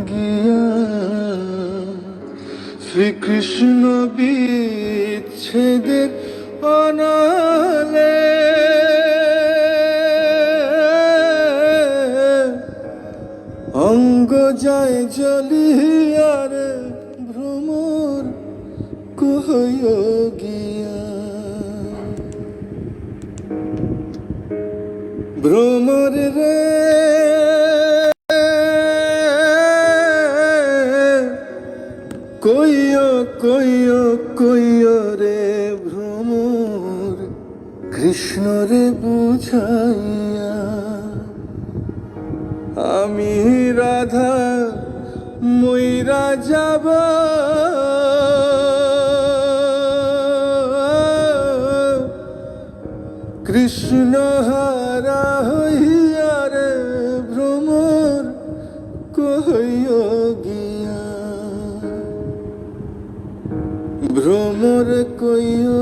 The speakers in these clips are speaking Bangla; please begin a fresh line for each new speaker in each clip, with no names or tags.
গিয়া শ্রীকৃষ্ণ বিচ্ছেদের অনালে অঙ্গ যায় জ্বলিয়ার ভ্রমর কহয় গিয়া ভ্রমর রে কইয় কইয় কইয় রে ভ্রমর কৃষ্ণ রে বুঝাইয়া আমি রাধা মইরা যাব কৃষ্ণ হারা হইয়া রে ভ্রমর কহয় গিয়া ভ্রমর কইয়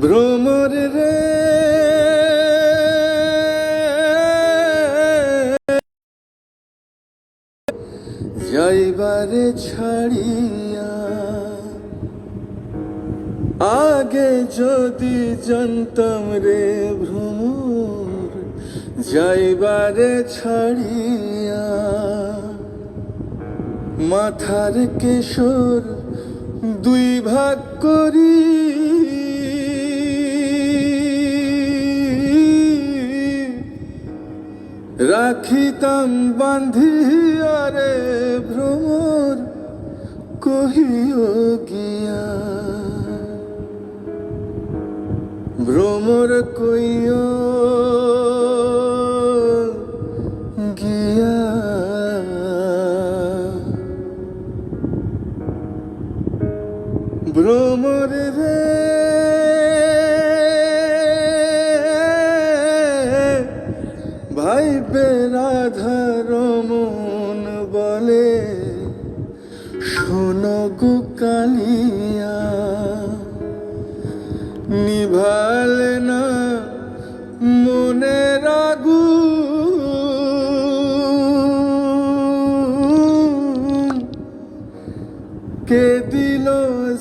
ভ্রমর রে যাইবারে ছাড়িয়া আগে যদি জানতাম রে ভ্রমর যাইবারে ছাড়িয়া মাথার কেশর দুই ভাগ করি রাখিতাম বান্ধিয়া রে ভ্রমর কহিও গিয়া ভ্রমর কইও গিয়া ভ্রমর রে ভাইবে রাধার মন বলে শোনো গো কালিয়া নিভালে না মনের আগুন কে দিল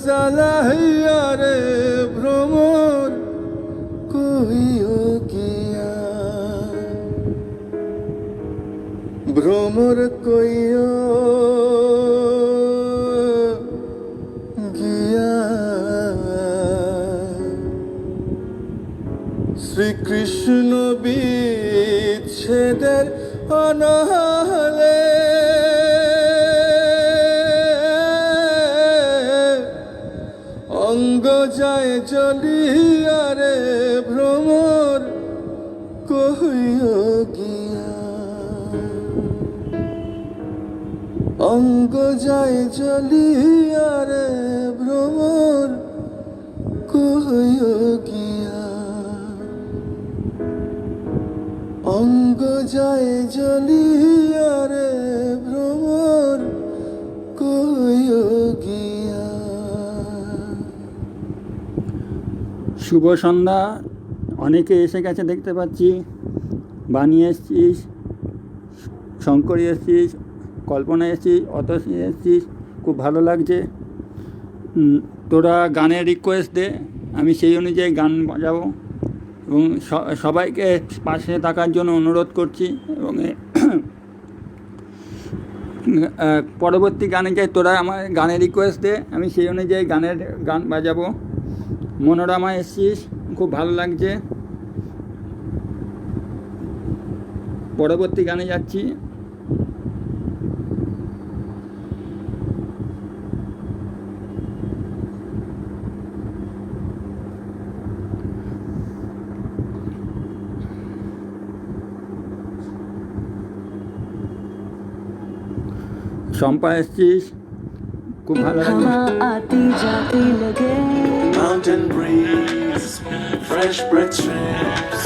জ্বালাইয়া রে ভ্রমর কহিও গিয়া ভ্রমর কইও গিয়া শ্রীকৃষ্ণ বিচ্ছেদের অনালে অঙ্গ যায় জ্বলিয়া রে ভ্রমর কহিও গিয়া অঙ্গ যায় জ্বলিয়া রে ভ্রমর কহিও গিয়া অঙ্গ যায় জ্বলিয়া রে ভ্রমর কহিও গিয়া।
শুভ সন্ধ্যা। অনেকে এসে গেছে দেখতে পাচ্ছি। বাণী এসছিস, শঙ্করী এসছিস, কল্পনা এসছিস, অতসী এসছিস, খুব ভালো লাগছে। তোরা গানের রিকোয়েস্ট দে, আমি সেই অনুযায়ী গান বাজাবো এবং সবাইকে পাশে থাকার জন্য অনুরোধ করছি। এবং পরবর্তী গানে যাই তোরা আমার গানের রিকোয়েস্ট দে, আমি সেই অনুযায়ী গান বাজাবো। মনোরমা এসছিস, খুব ভালো লাগছে। পরবর্তী গানে যাচ্ছি। শম্পা এসছিস, খুব ভালো লাগছে।
Mountain breeze, fresh bread strips.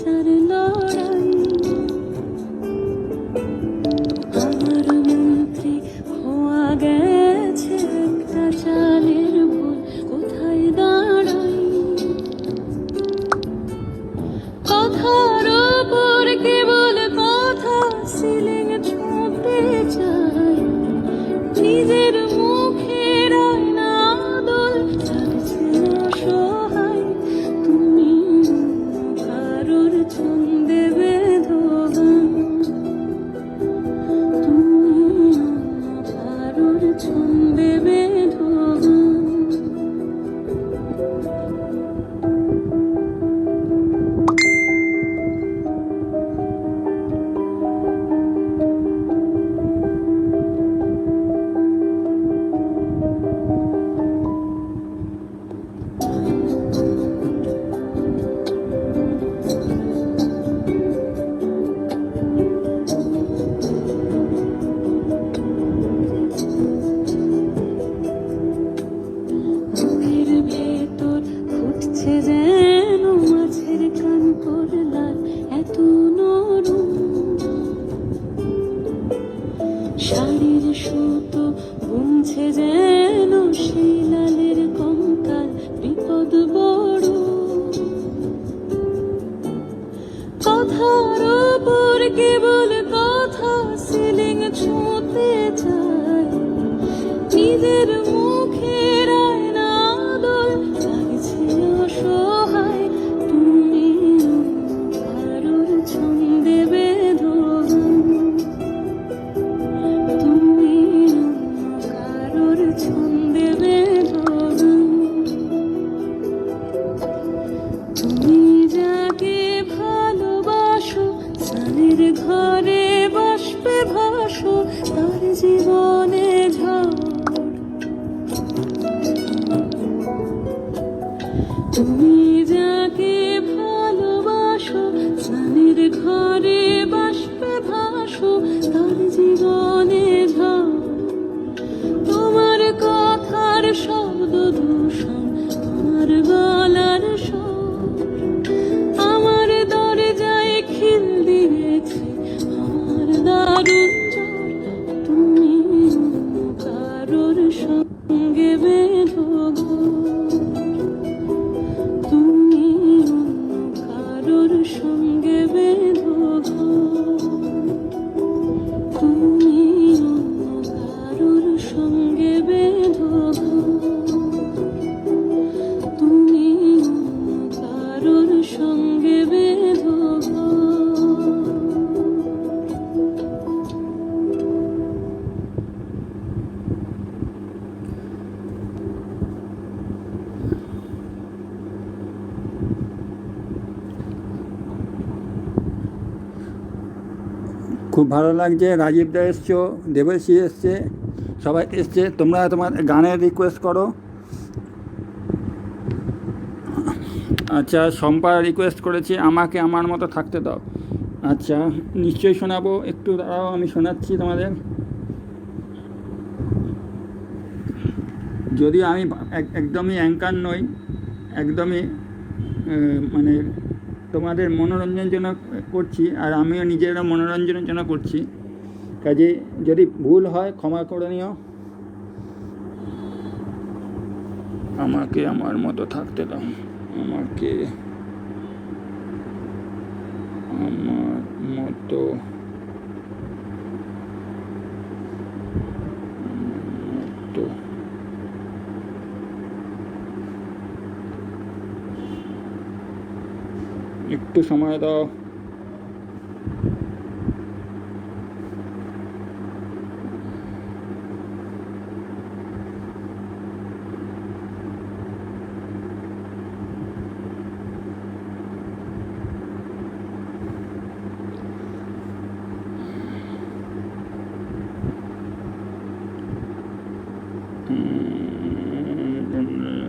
বাঁচার লড়াই। আমার মন্ত্রী খোয়া গেছে একটা চালের ভুল, কোথায় দাঁড়াই? কথার ওপর কেবল কথা, সিলিং ছুঁতে চাই। নিজের মুখের আয়না দোল লাগছে অসহায়। তুমি কারোর ছন্দে বেঁধো গান, তুমি কারোর ছন্দে বেঁধো গান। বুকের ভেতর ফুটছে যেন মাছের কানকর লাল, এত নরম। শাড়ির সুতো বুনছে যেন সেই লালের কঙ্কাল, বিপদ বড়। কথার ওপর কেবল কথা, সিলিং ছুঁতে চাই। নিজের মুখের আয়না দোল লাগছে অসহায়। তুমি কারোর ছন্দে বেঁধো গান, তুমি কারোর ছন্দে বেঁধো গান। তুমি যাকে ভালোবাসো, সানের ঘরে বাষ্পে ভাসো, তার জীবনে ঝড়। তুমি যাকে ভালোবাসো, সানের ঘরে বাষ্পে ভাসো, তার জীবনে ঝড়। তোমার কথার শব্দ দূষণ, তোমার গলার স্বর আমার দরজায় খিল দিয়েছে, আমার দারুণ জ্বর। তুমি কারোর সঙ্গে বেঁধো ঘর, তুমি কারোর সঙ্গে বেঁধো ঘর, তুমি কারোর সঙ্গে বেঁধো ঘর, তুমি কারোর সঙ্গে বেঁধো ঘর।
খুব ভালো লাগছে। রাজীব দা এসছো, দেবশ্রী এসছে, সবাই এসছে। তোমরা তোমার গানের রিকোয়েস্ট করো। আচ্ছা, শম্পা রিকোয়েস্ট করেছি আমাকে আমার মতো থাকতে দাও। আচ্ছা, নিশ্চয়ই শোনাবো, একটু দাঁড়াও, আমি শোনাচ্ছি তোমাদের। যদিও আমি একদমই অ্যাঙ্কার নই, একদমই মানে তোমাদের মনোরঞ্জনের জন্য করছি, আর আমিও নিজেরও মনোরঞ্জনের জন্য করছি। কাজে যদি ভুল হয় ক্ষমা করে নিও। আমাকে আমার মতো থাকতে দাও, আমাকে আমার মতো মতো একটু সময় দাও।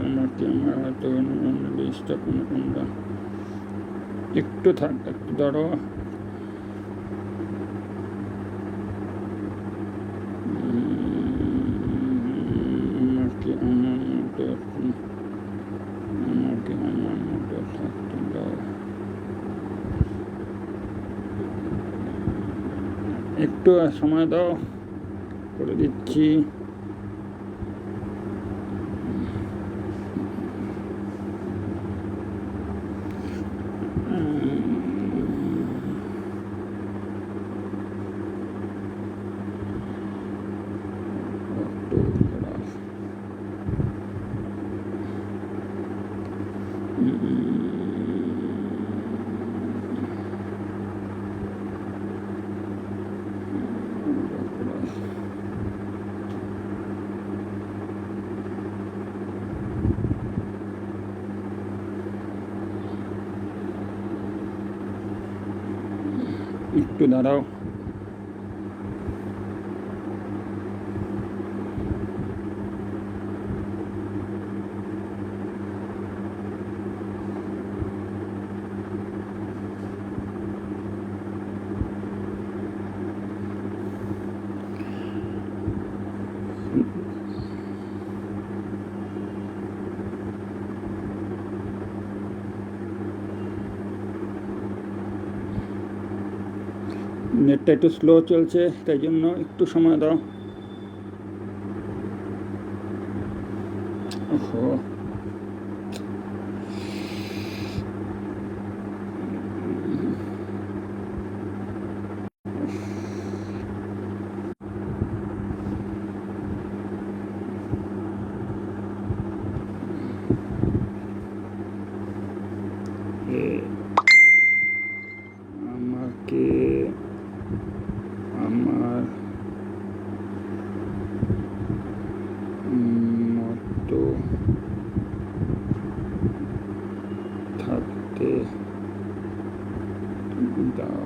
আমাকে আমার হয়তো স্থাপন কোনটা একটু থাক, একটু ধরো। আমাকে আমার মতো আমাকে আমার মতো থাকতে দাও। একটু সময় দাও, করে দিচ্ছি। একটু দাঁড়াও। নেটটা একটু স্লো চলছে, তাই জন্য একটু সময় দাও। ওহো, আমাকে আমার মতো থাকতে দাও।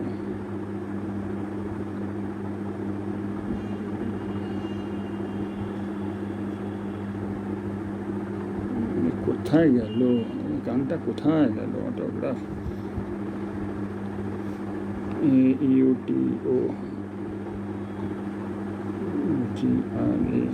কোথায় গেল গানটা, কোথায় গেল? Autograph, AUTO GRAEH।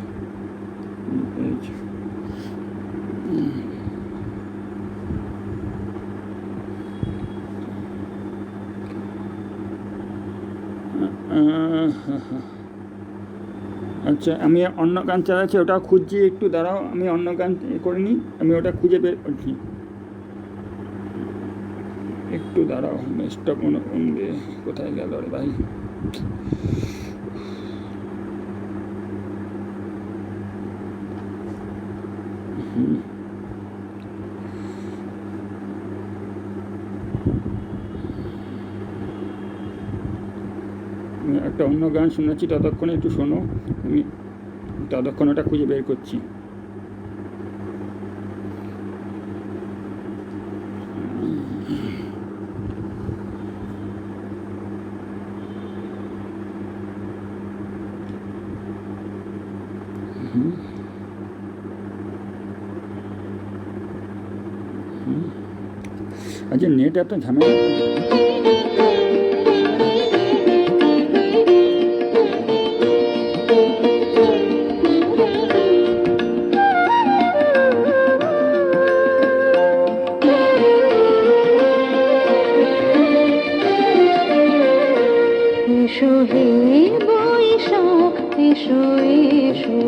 আচ্ছা, আমি অন্য গান চালাচ্ছি, ওটা খুঁজছি, একটু দাঁড়াও। আমি অন্য গান করে নিই, আমি ওটা খুঁজে বের করছি। একটু দাঁড়াও, নেক্সটটা কোনো কোথায় গেল রে ভাই? একটা অন্য গান শুনেছি, ততক্ষণে একটু শোনো, আমি ততক্ষণ ওটা খুঁজে বের করছি। আচ্ছা, নেট এত ঝামেলা।
এসো হে বৈশাখ, এসো এসো,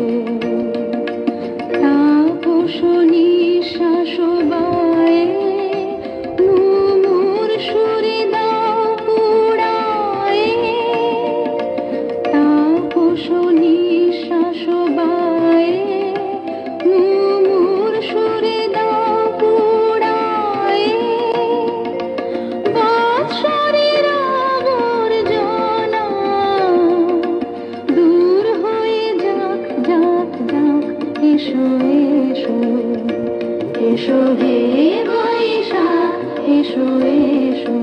তাপস নিঃশ্বাস বায়ে, মুমুর সুরে দাও পুড়ায়ে, তাপস নিঃশ্বাস বায়ে, মুমুর সুরে দাও পুড়ায়ে, বাৎসরের আবর্জনা দূর হয়ে যাক, যাক, যাক। এসো এসো, এসো হে বৈশাখ, এসো এসো।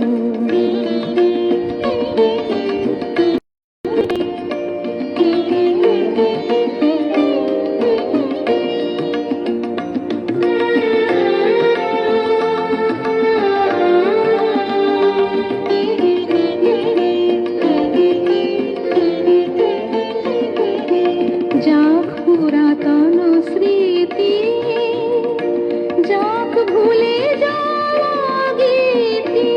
যাক পুরাতন স্মৃতি, যাক ভুলে যাওয়া গীতি,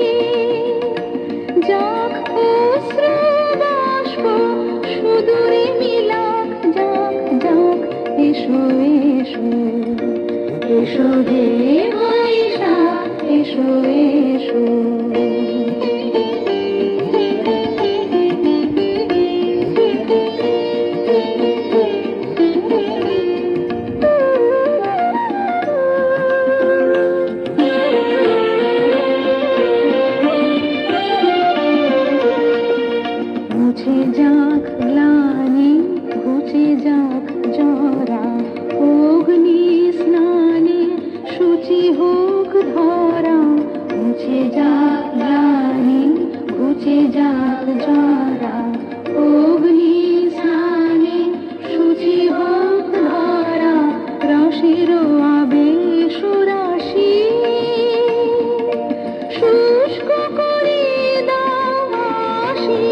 শুষ্ক করে দাও হাসি,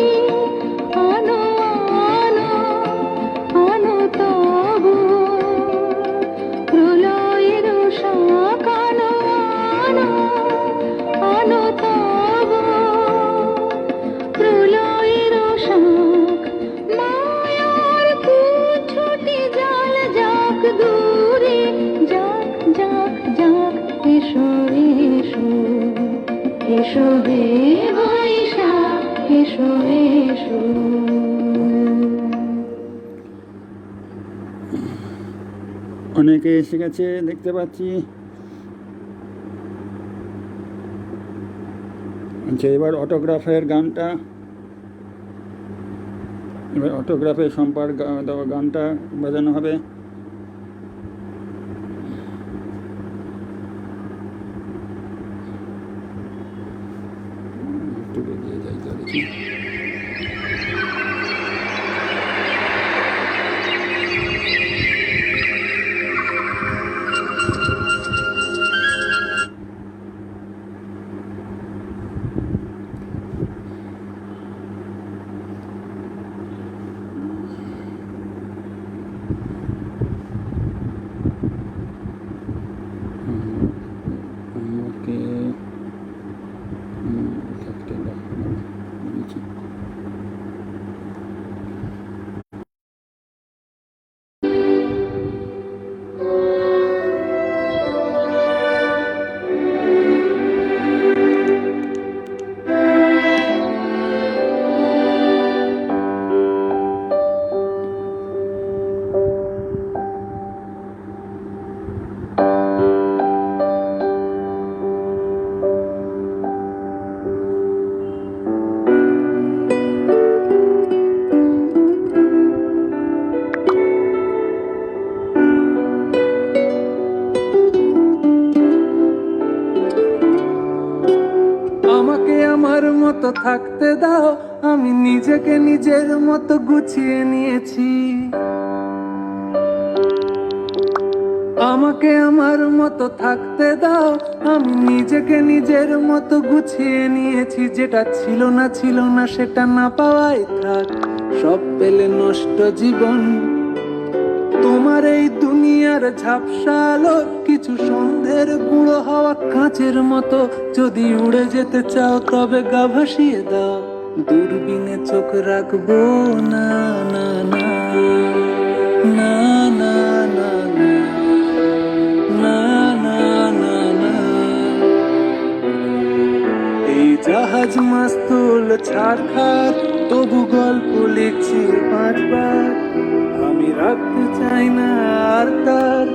আনো আনো আনো তব প্রলয়ের শাক, আনো আনো আনো তব প্রলয়ের শাক। মায়ার কুছুটি জাল যাক দূরে, যাক যাক যাক, এসো এসো এসো হে বৈশাখ, এসো এসো।
অনেকে এসে গেছে দেখতে পাচ্ছি। আচ্ছা, এবার অটোগ্রাফের গানটা, এবার অটোগ্রাফের সম্পার দেওয়া গানটা বাজানো হবে। একটু বেরিয়ে যাই তো দেখি। আমাকে থাকতে দাও, দিচ্ছি।
আমাকে আমার মতো থাকতে দাও, আমি নিজেকে নিজের মতো গুছিয়ে নিয়েছি। আমাকে আমার মতো থাকতে দাও, আমি নিজেকে নিজের মতো গুছিয়ে নিয়েছি। যেটা ছিল না সেটা না পাওয়াই থাক, সব পেলে নষ্ট জীবন। তোমার এই দুনিয়ার ঝাপসা আলো কিছু সন্ধ্যের গুঁড়ো হাওয়া কাঁচের মতো। যদি উড়ে যেতে চাও তবে গা ভাসিয়ে দাও, দূরবীনে চোখ রাখবো না না না না না না না না না না। এই জাহাজ মাস্তুল ছাড়খাড়, তবু গল্প লিখছি 5 বার। আমি রাখতে চাই না আর তার